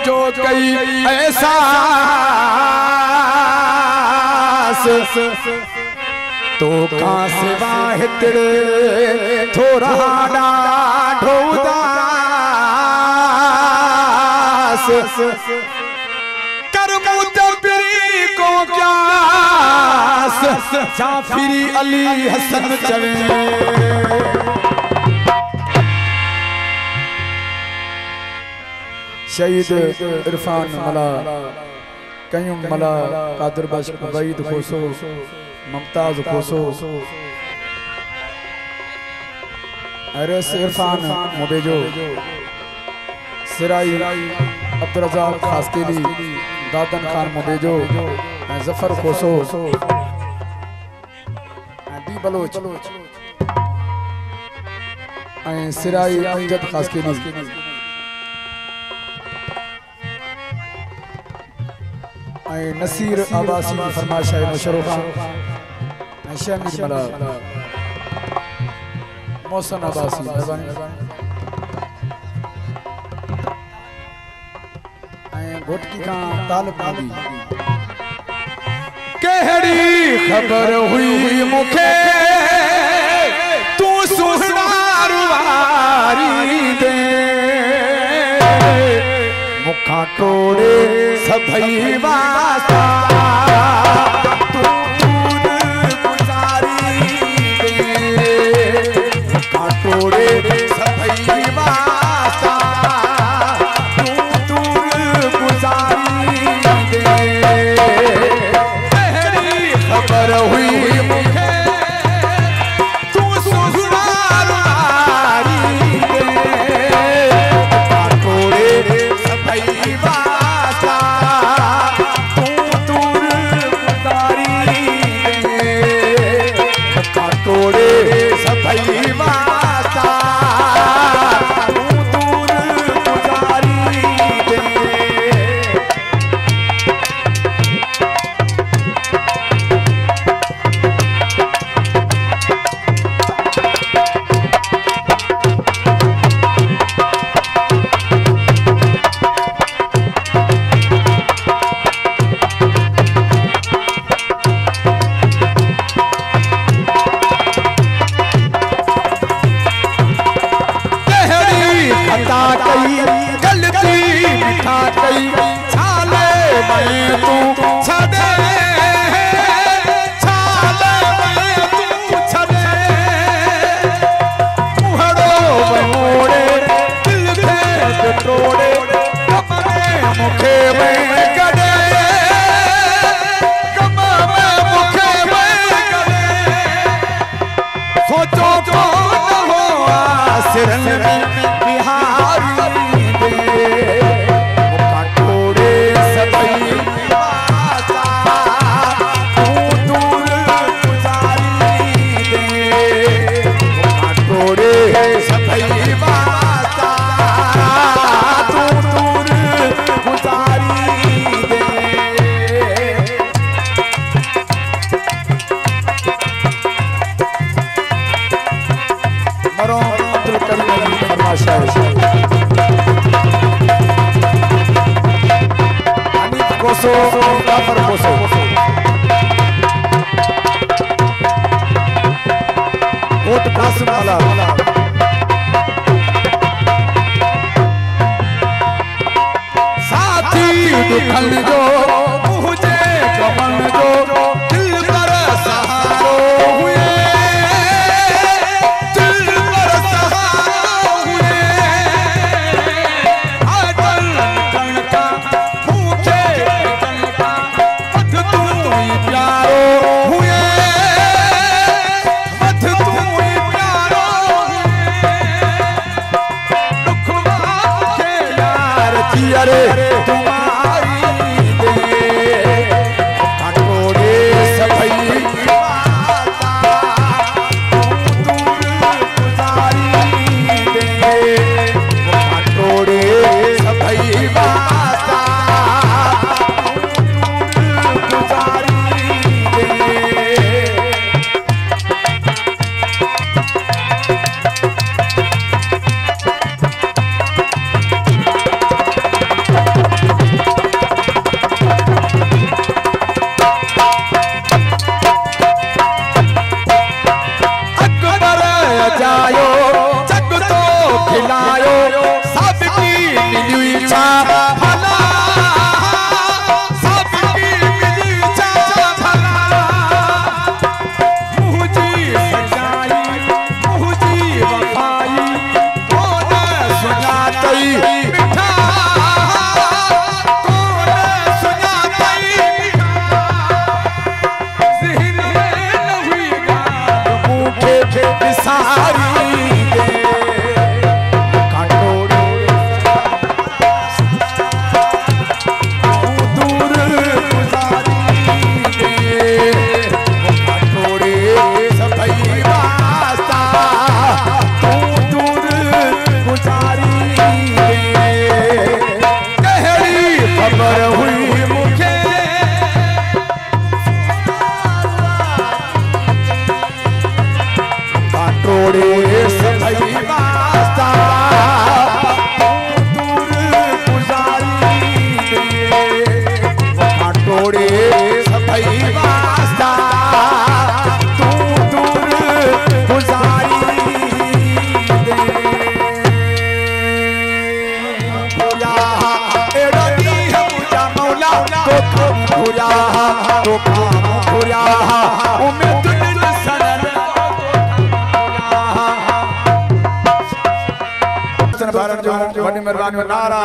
मुझो कई ऐसा तो कहाँ से वाहे तेरे थोड़ा ढो उदास कर मुतबरी को क्या जाफरी अली हसन चवे शहीद इरफान मला कयूम मला कादिर बख्श वहीद खोसो मुमताज खोसो अरस इरफान मुबेजो सिराई अब्दुल खासकेली दादन खान मुबेजो जफर खोसो डी बलोच सिराई अमजद खासकेली नसीर आबासी की फरमाइश है मुशर्रफ शमीर मला मोहसन आबासी घोटकी का तालब नबी कहड़ी खबर हुई मुखे तू सुहनार वारी दे मुखा टोड़े सभई वास्ता तू दूर गुजारी दे मुखा टोड़े सभई वास्ता तू दूर गुजारी दे पहली खबर हुई मुझे तू सुनार वारी दे मुखा टोड़े सभई वास्ता तू दूर गुजारी दे मुखा टोड़े सभई वास्ता तू दूर गुजारी दे गलती मिठा कई छाले में तू छदे छाले में तू छदे मुहड़ो मोड़े दिल थे टोड़े अपने मुखे में कदे कम में मुखे में कदे सोचो को न हो आसिरन में बिहारी मुखा टोड़े सभई वास्ता तू दूर गुजारी दे मुखा टोड़े सभई वास्ता तू दूर गुजारी दे मरो अब्दुल करीम की फरमाइश है कोसो काफर कोसो कोट कासिम वाला साथी दुखन जो मुझे गमन जो दिल पर सहारो हुए दिल पर सहारो हुए आदल कणका मुझे कणका मत तू ही प्यारो हुए मत तू ही प्यारो हुए दुखवा के यार जियरे तुम्हारी दे मुखा टोड़े सभई वास्ता तू दूर गुजारी दे मुखा टोड़े सभई वास्ता तू दूर गुजारी दे तोड़े सभई वास्ता दूर गुजारी वफा तोड़े सभई वास्ता तू दूर गुजारी भूया एड़ो दी मुझा मौला तो भूया तो भूया उम्मीद दिल सनन भारत जो वॾी महिरबानी नारा।